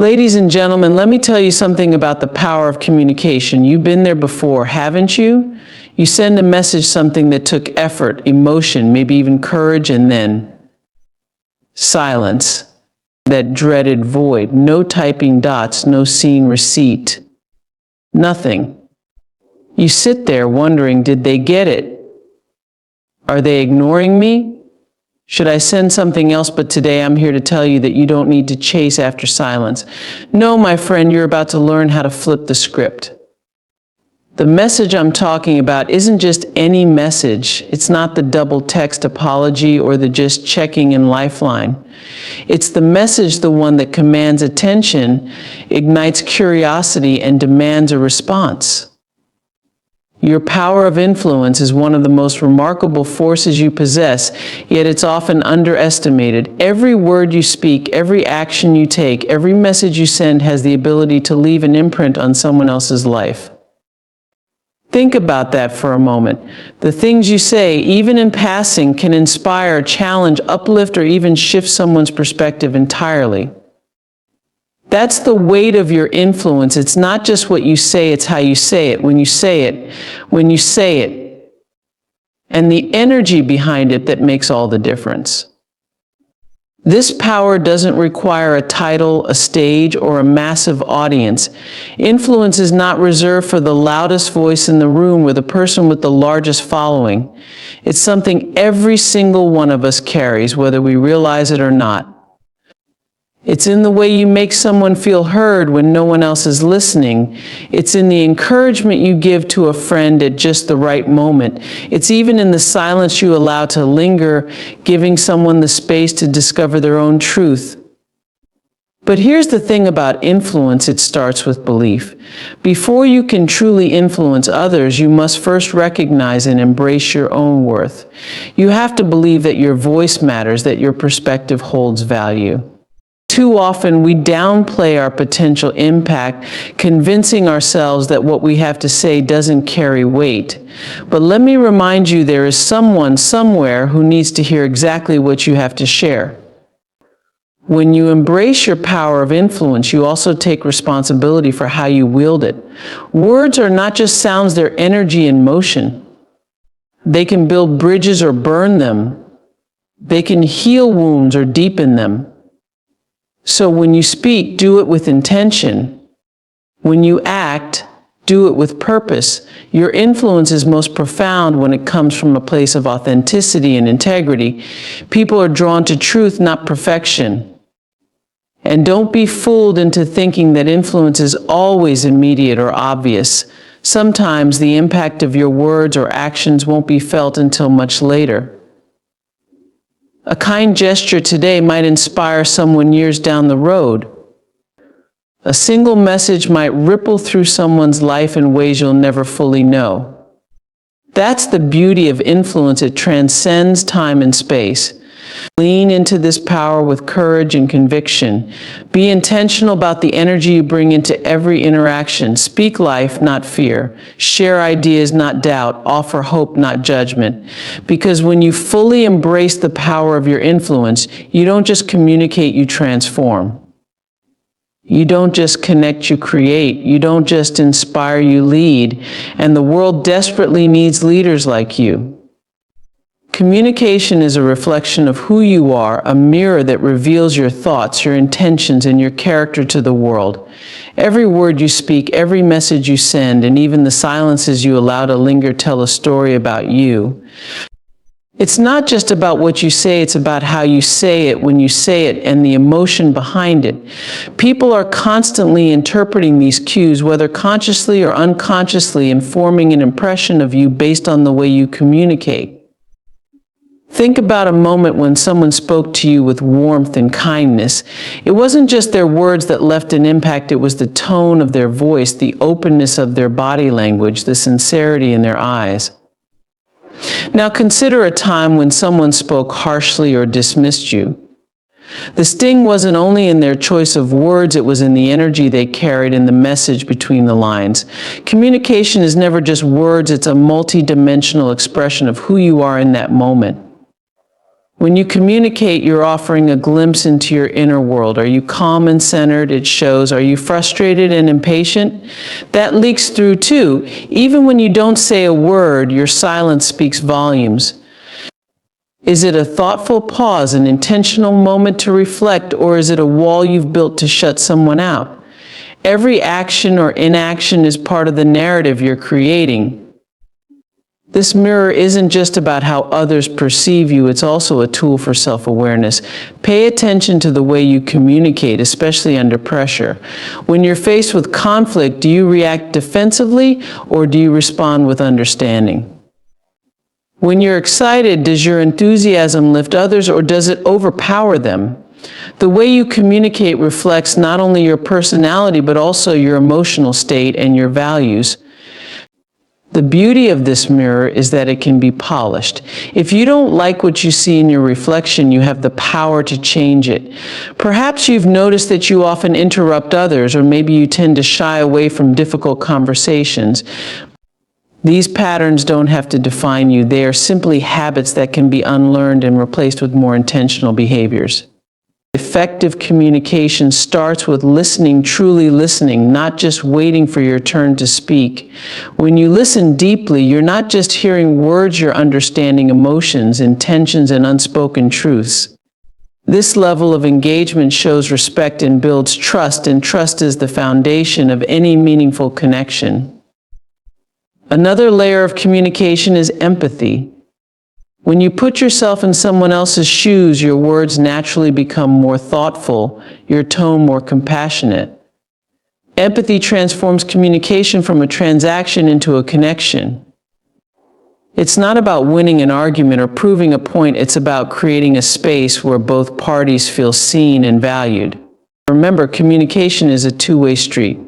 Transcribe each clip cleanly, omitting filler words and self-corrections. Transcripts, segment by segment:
Ladies and gentlemen, let me tell you something about the power of communication. You've been there before, haven't you? You send a message, something that took effort, emotion, maybe even courage, and then silence. That dreaded void. No typing dots, no seeing receipt. Nothing. You sit there wondering, did they get it? Are they ignoring me? Should I send something else? But today I'm here to tell you that you don't need to chase after silence. No, my friend, you're about to learn how to flip the script. The message I'm talking about isn't just any message. It's not the double text apology or the just checking in lifeline. It's the message, the one that commands attention, ignites curiosity, and demands a response. Your power of influence is one of the most remarkable forces you possess, yet it's often underestimated. Every word you speak, every action you take, every message you send has the ability to leave an imprint on someone else's life. Think about that for a moment. The things you say, even in passing, can inspire, challenge, uplift, or even shift someone's perspective entirely. That's the weight of your influence. It's not just what you say, it's how you say it, when you say it, and the energy behind it that makes all the difference. This power doesn't require a title, a stage, or a massive audience. Influence is not reserved for the loudest voice in the room or the person with the largest following. It's something every single one of us carries, whether we realize it or not. It's in the way you make someone feel heard when no one else is listening. It's in the encouragement you give to a friend at just the right moment. It's even in the silence you allow to linger, giving someone the space to discover their own truth. But here's the thing about influence, it starts with belief. Before you can truly influence others, you must first recognize and embrace your own worth. You have to believe that your voice matters, that your perspective holds value. Too often we downplay our potential impact, convincing ourselves that what we have to say doesn't carry weight. But let me remind you, there is someone somewhere who needs to hear exactly what you have to share. When you embrace your power of influence, you also take responsibility for how you wield it. Words are not just sounds, they're energy in motion. They can build bridges or burn them. They can heal wounds or deepen them. So when you speak, do it with intention. When you act, do it with purpose. Your influence is most profound when it comes from a place of authenticity and integrity. People are drawn to truth, not perfection. And don't be fooled into thinking that influence is always immediate or obvious. Sometimes the impact of your words or actions won't be felt until much later. A kind gesture today might inspire someone years down the road. A single message might ripple through someone's life in ways you'll never fully know. That's the beauty of influence. It transcends time and space. Lean into this power with courage and conviction. Be intentional about the energy you bring into every interaction. Speak life, not fear. Share ideas, not doubt. Offer hope, not judgment. Because when you fully embrace the power of your influence, you don't just communicate, you transform. You don't just connect, you create. You don't just inspire, you lead. And the world desperately needs leaders like you. Communication is a reflection of who you are, a mirror that reveals your thoughts, your intentions, and your character to the world. Every word you speak, every message you send, and even the silences you allow to linger tell a story about you. It's not just about what you say, it's about how you say it, when you say it, and the emotion behind it. People are constantly interpreting these cues, whether consciously or unconsciously, and forming an impression of you based on the way you communicate. Think about a moment when someone spoke to you with warmth and kindness. It wasn't just their words that left an impact, it was the tone of their voice, the openness of their body language, the sincerity in their eyes. Now consider a time when someone spoke harshly or dismissed you. The sting wasn't only in their choice of words, it was in the energy they carried and the message between the lines. Communication is never just words, it's a multi-dimensional expression of who you are in that moment. When you communicate, you're offering a glimpse into your inner world. Are you calm and centered? It shows. Are you frustrated and impatient? That leaks through too. Even when you don't say a word, your silence speaks volumes. Is it a thoughtful pause, an intentional moment to reflect, or is it a wall you've built to shut someone out? Every action or inaction is part of the narrative you're creating. This mirror isn't just about how others perceive you, it's also a tool for self-awareness. Pay attention to the way you communicate, especially under pressure. When you're faced with conflict, do you react defensively or do you respond with understanding? When you're excited, does your enthusiasm lift others or does it overpower them? The way you communicate reflects not only your personality but also your emotional state and your values. The beauty of this mirror is that it can be polished. If you don't like what you see in your reflection, you have the power to change it. Perhaps you've noticed that you often interrupt others, or maybe you tend to shy away from difficult conversations. These patterns don't have to define you. They are simply habits that can be unlearned and replaced with more intentional behaviors. Effective communication starts with listening, truly listening, not just waiting for your turn to speak. When you listen deeply, you're not just hearing words, you're understanding emotions, intentions, and unspoken truths. This level of engagement shows respect and builds trust, and trust is the foundation of any meaningful connection. Another layer of communication is empathy. When you put yourself in someone else's shoes, your words naturally become more thoughtful, your tone more compassionate. Empathy transforms communication from a transaction into a connection. It's not about winning an argument or proving a point, it's about creating a space where both parties feel seen and valued. Remember, communication is a two-way street.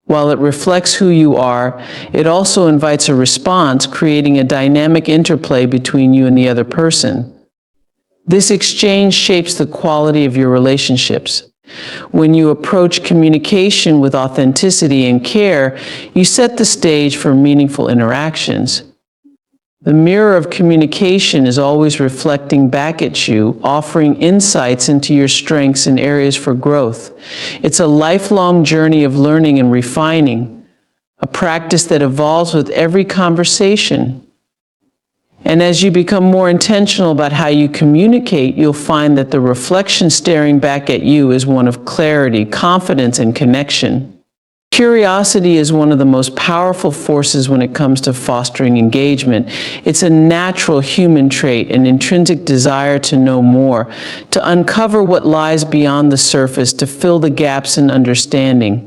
While it reflects who you are, it also invites a response, creating a dynamic interplay between you and the other person. This exchange shapes the quality of your relationships. When you approach communication with authenticity and care, you set the stage for meaningful interactions. The mirror of communication is always reflecting back at you, offering insights into your strengths and areas for growth. It's a lifelong journey of learning and refining, a practice that evolves with every conversation. And as you become more intentional about how you communicate, you'll find that the reflection staring back at you is one of clarity, confidence, and connection. Curiosity is one of the most powerful forces when it comes to fostering engagement. It's a natural human trait, an intrinsic desire to know more, to uncover what lies beyond the surface, to fill the gaps in understanding.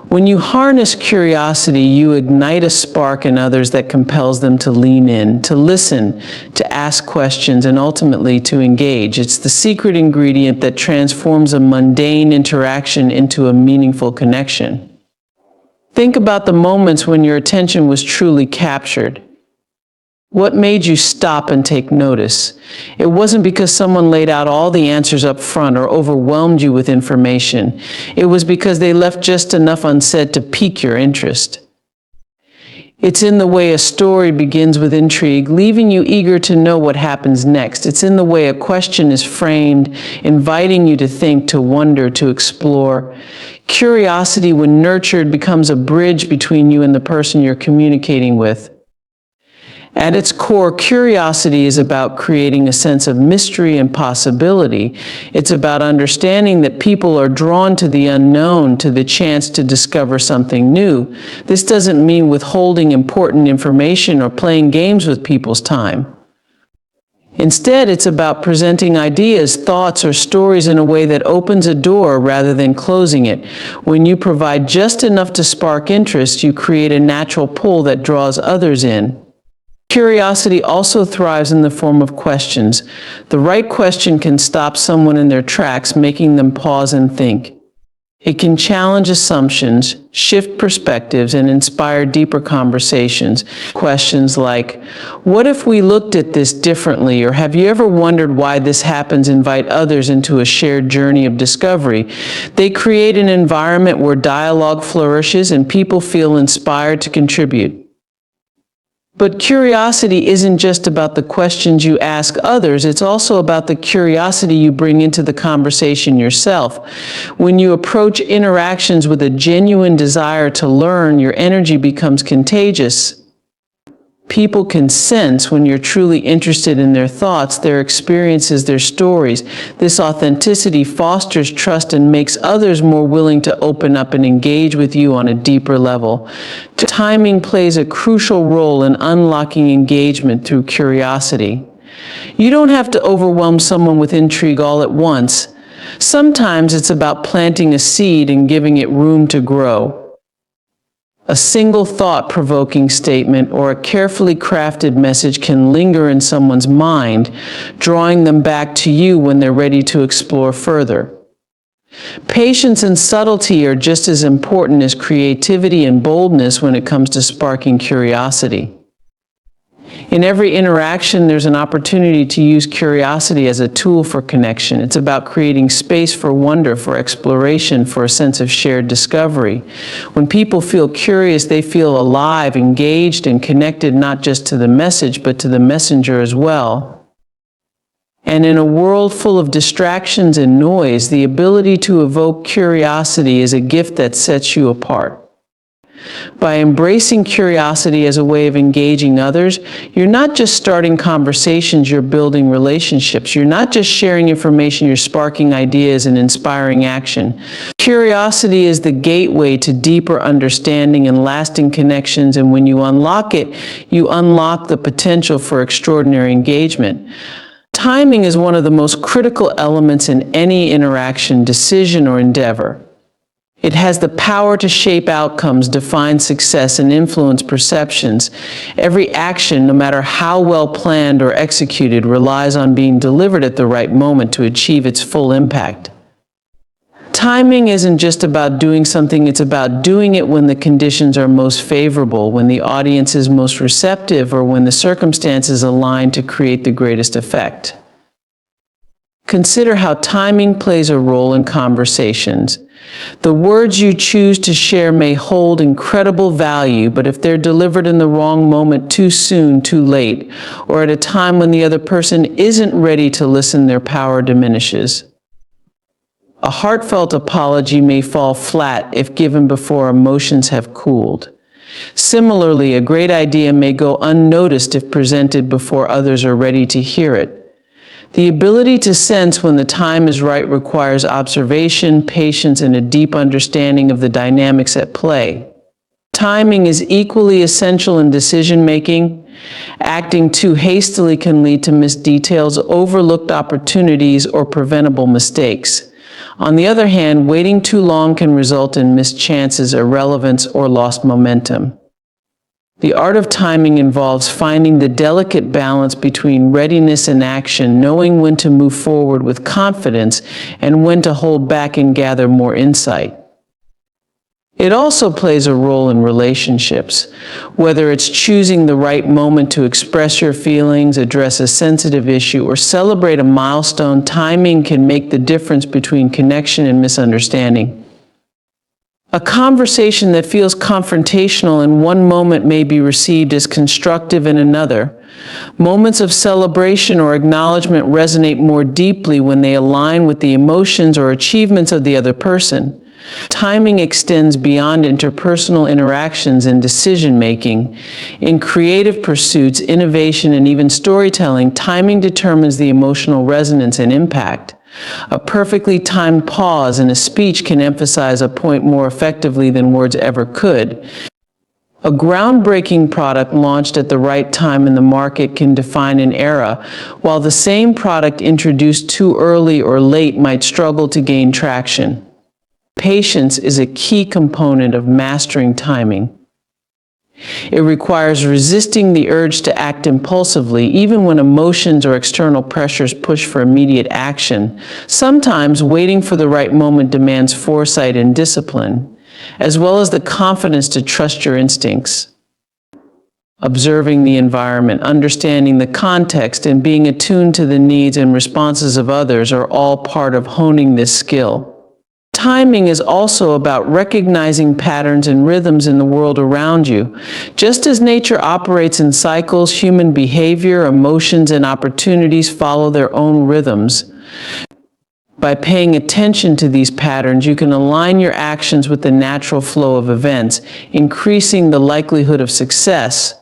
When you harness curiosity, you ignite a spark in others that compels them to lean in, to listen, to ask questions, and ultimately to engage. It's the secret ingredient that transforms a mundane interaction into a meaningful connection. Think about the moments when your attention was truly captured. What made you stop and take notice? It wasn't because someone laid out all the answers up front or overwhelmed you with information. It was because they left just enough unsaid to pique your interest. It's in the way a story begins with intrigue, leaving you eager to know what happens next. It's in the way a question is framed, inviting you to think, to wonder, to explore. Curiosity, when nurtured, becomes a bridge between you and the person you're communicating with. At its core, curiosity is about creating a sense of mystery and possibility. It's about understanding that people are drawn to the unknown, to the chance to discover something new. This doesn't mean withholding important information or playing games with people's time. Instead, it's about presenting ideas, thoughts, or stories in a way that opens a door rather than closing it. When you provide just enough to spark interest, you create a natural pull that draws others in. Curiosity also thrives in the form of questions. The right question can stop someone in their tracks, making them pause and think. It can challenge assumptions, shift perspectives, and inspire deeper conversations. Questions like, what if we looked at this differently? Or have you ever wondered why this happens? Invite others into a shared journey of discovery. They create an environment where dialogue flourishes and people feel inspired to contribute. But curiosity isn't just about the questions you ask others, it's also about the curiosity you bring into the conversation yourself. When you approach interactions with a genuine desire to learn, your energy becomes contagious. People can sense when you're truly interested in their thoughts, their experiences, their stories. This authenticity fosters trust and makes others more willing to open up and engage with you on a deeper level. Timing plays a crucial role in unlocking engagement through curiosity. You don't have to overwhelm someone with intrigue all at once. Sometimes it's about planting a seed and giving it room to grow. A single thought-provoking statement or a carefully crafted message can linger in someone's mind, drawing them back to you when they're ready to explore further. Patience and subtlety are just as important as creativity and boldness when it comes to sparking curiosity. In every interaction, there's an opportunity to use curiosity as a tool for connection. It's about creating space for wonder, for exploration, for a sense of shared discovery. When people feel curious, they feel alive, engaged, and connected not just to the message, but to the messenger as well. And in a world full of distractions and noise, the ability to evoke curiosity is a gift that sets you apart. By embracing curiosity as a way of engaging others, you're not just starting conversations, you're building relationships. You're not just sharing information, you're sparking ideas and inspiring action. Curiosity is the gateway to deeper understanding and lasting connections, and when you unlock it, you unlock the potential for extraordinary engagement. Timing is one of the most critical elements in any interaction, decision, or endeavor. It has the power to shape outcomes, define success, and influence perceptions. Every action, no matter how well planned or executed, relies on being delivered at the right moment to achieve its full impact. Timing isn't just about doing something, it's about doing it when the conditions are most favorable, when the audience is most receptive, or when the circumstances align to create the greatest effect. Consider how timing plays a role in conversations. The words you choose to share may hold incredible value, but if they're delivered in the wrong moment, too soon, too late, or at a time when the other person isn't ready to listen, their power diminishes. A heartfelt apology may fall flat if given before emotions have cooled. Similarly, a great idea may go unnoticed if presented before others are ready to hear it. The ability to sense when the time is right requires observation, patience, and a deep understanding of the dynamics at play. Timing is equally essential in decision-making. Acting too hastily can lead to missed details, overlooked opportunities, or preventable mistakes. On the other hand, waiting too long can result in missed chances, irrelevance, or lost momentum. The art of timing involves finding the delicate balance between readiness and action, knowing when to move forward with confidence and when to hold back and gather more insight. It also plays a role in relationships. Whether it's choosing the right moment to express your feelings, address a sensitive issue, or celebrate a milestone, timing can make the difference between connection and misunderstanding. A conversation that feels confrontational in one moment may be received as constructive in another. Moments of celebration or acknowledgement resonate more deeply when they align with the emotions or achievements of the other person. Timing extends beyond interpersonal interactions and decision-making. In creative pursuits, innovation, and even storytelling, timing determines the emotional resonance and impact. A perfectly timed pause in a speech can emphasize a point more effectively than words ever could. A groundbreaking product launched at the right time in the market can define an era, while the same product introduced too early or late might struggle to gain traction. Patience is a key component of mastering timing. It requires resisting the urge to act impulsively, even when emotions or external pressures push for immediate action. Sometimes waiting for the right moment demands foresight and discipline, as well as the confidence to trust your instincts. Observing the environment, understanding the context, and being attuned to the needs and responses of others are all part of honing this skill. timing is also about recognizing patterns and rhythms in the world around you. Just as nature operates in cycles, human behavior, emotions, and opportunities follow their own rhythms. By paying attention to these patterns, you can align your actions with the natural flow of events, increasing the likelihood of success.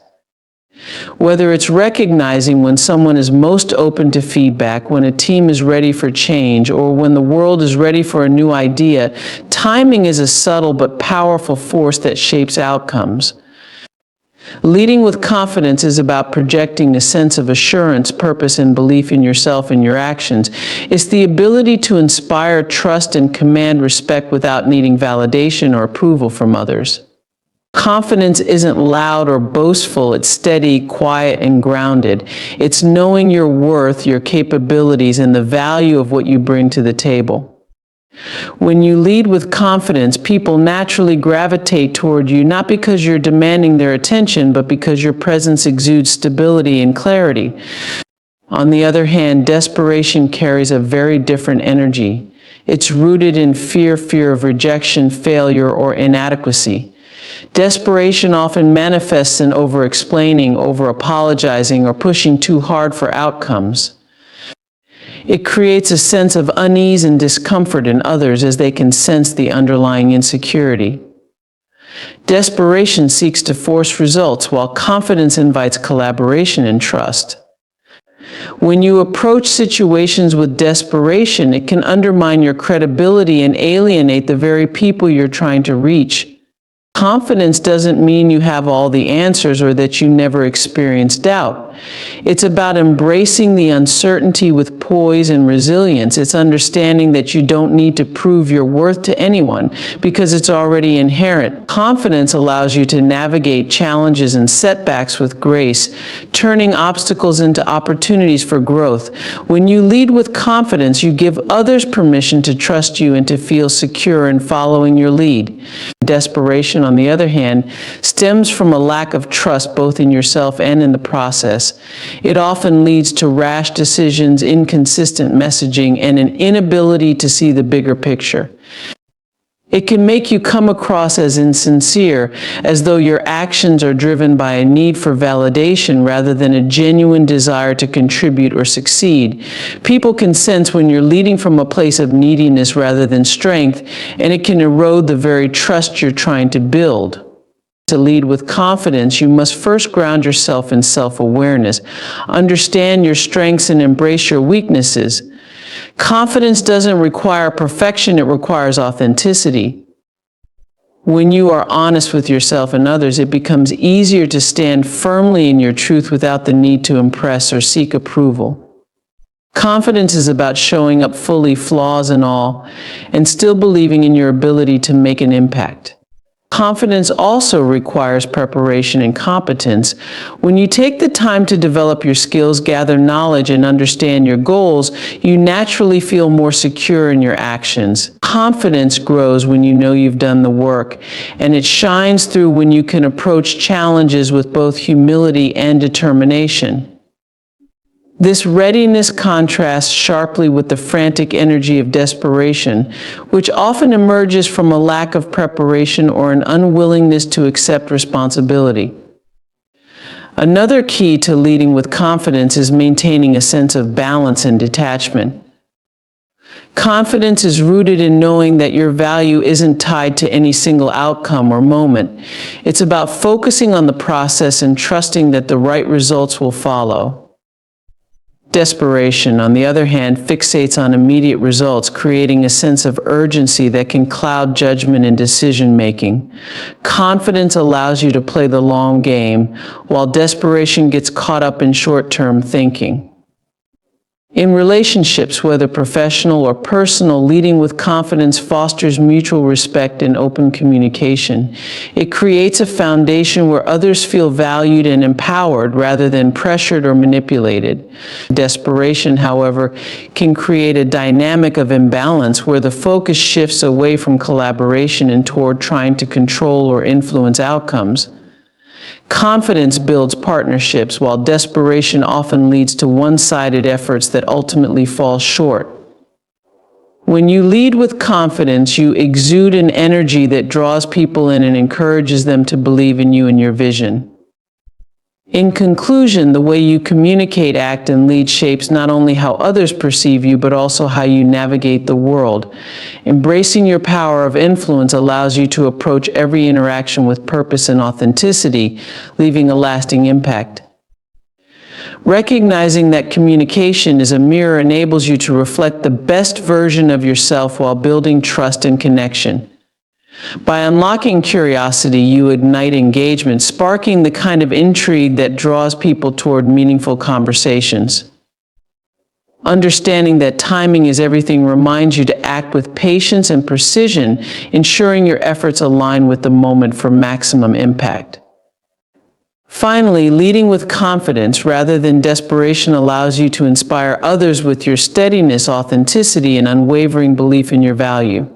Whether it's recognizing when someone is most open to feedback, when a team is ready for change, or when the world is ready for a new idea, timing is a subtle but powerful force that shapes outcomes. Leading with confidence is about projecting a sense of assurance, purpose, and belief in yourself and your actions. It's the ability to inspire trust and command respect without needing validation or approval from others. Confidence isn't loud or boastful, it's steady, quiet, and grounded. It's knowing your worth, your capabilities, and the value of what you bring to the table. When you lead with confidence, people naturally gravitate toward you, not because you're demanding their attention, but because your presence exudes stability and clarity. On the other hand, desperation carries a very different energy. It's rooted in fear of rejection, failure, or inadequacy. Desperation often manifests in over-explaining, over-apologizing, or pushing too hard for outcomes. It creates a sense of unease and discomfort in others as they can sense the underlying insecurity. Desperation seeks to force results, while confidence invites collaboration and trust. When you approach situations with desperation, it can undermine your credibility and alienate the very people you're trying to reach. Confidence doesn't mean you have all the answers or that you never experience doubt. It's about embracing the uncertainty with poise and resilience. It's understanding that you don't need to prove your worth to anyone because it's already inherent. Confidence allows you to navigate challenges and setbacks with grace, turning obstacles into opportunities for growth. When you lead with confidence, you give others permission to trust you and to feel secure in following your lead. Desperation, on the other hand, stems from a lack of trust both in yourself and in the process. It often leads to rash decisions, inconsistent messaging, and an inability to see the bigger picture. It can make you come across as insincere, as though your actions are driven by a need for validation rather than a genuine desire to contribute or succeed. People can sense when you're leading from a place of neediness rather than strength, and it can erode the very trust you're trying to build. To lead with confidence, you must first ground yourself in self-awareness. Understand your strengths and embrace your weaknesses. Confidence doesn't require perfection, it requires authenticity. When you are honest with yourself and others, it becomes easier to stand firmly in your truth without the need to impress or seek approval. Confidence is about showing up fully, flaws and all, and still believing in your ability to make an impact. Confidence also requires preparation and competence. When you take the time to develop your skills, gather knowledge, and understand your goals, you naturally feel more secure in your actions. Confidence grows when you know you've done the work, and it shines through when you can approach challenges with both humility and determination. This readiness contrasts sharply with the frantic energy of desperation, which often emerges from a lack of preparation or an unwillingness to accept responsibility. Another key to leading with confidence is maintaining a sense of balance and detachment. Confidence is rooted in knowing that your value isn't tied to any single outcome or moment. It's about focusing on the process and trusting that the right results will follow. Desperation, on the other hand, fixates on immediate results, creating a sense of urgency that can cloud judgment and decision-making. Confidence allows you to play the long game, while desperation gets caught up in short-term thinking. In relationships, whether professional or personal, leading with confidence fosters mutual respect and open communication. It creates a foundation where others feel valued and empowered rather than pressured or manipulated. Desperation, however, can create a dynamic of imbalance where the focus shifts away from collaboration and toward trying to control or influence outcomes. Confidence builds partnerships, while desperation often leads to one-sided efforts that ultimately fall short. When you lead with confidence, you exude an energy that draws people in and encourages them to believe in you and your vision. In conclusion, the way you communicate, act, and lead shapes not only how others perceive you, but also how you navigate the world. Embracing your power of influence allows you to approach every interaction with purpose and authenticity, leaving a lasting impact. Recognizing that communication is a mirror enables you to reflect the best version of yourself while building trust and connection. By unlocking curiosity, you ignite engagement, sparking the kind of intrigue that draws people toward meaningful conversations. Understanding that timing is everything reminds you to act with patience and precision, ensuring your efforts align with the moment for maximum impact. Finally, leading with confidence rather than desperation allows you to inspire others with your steadiness, authenticity, and unwavering belief in your value.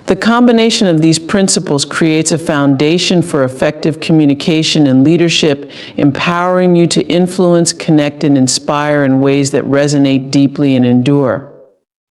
The combination of these principles creates a foundation for effective communication and leadership, empowering you to influence, connect, and inspire in ways that resonate deeply and endure.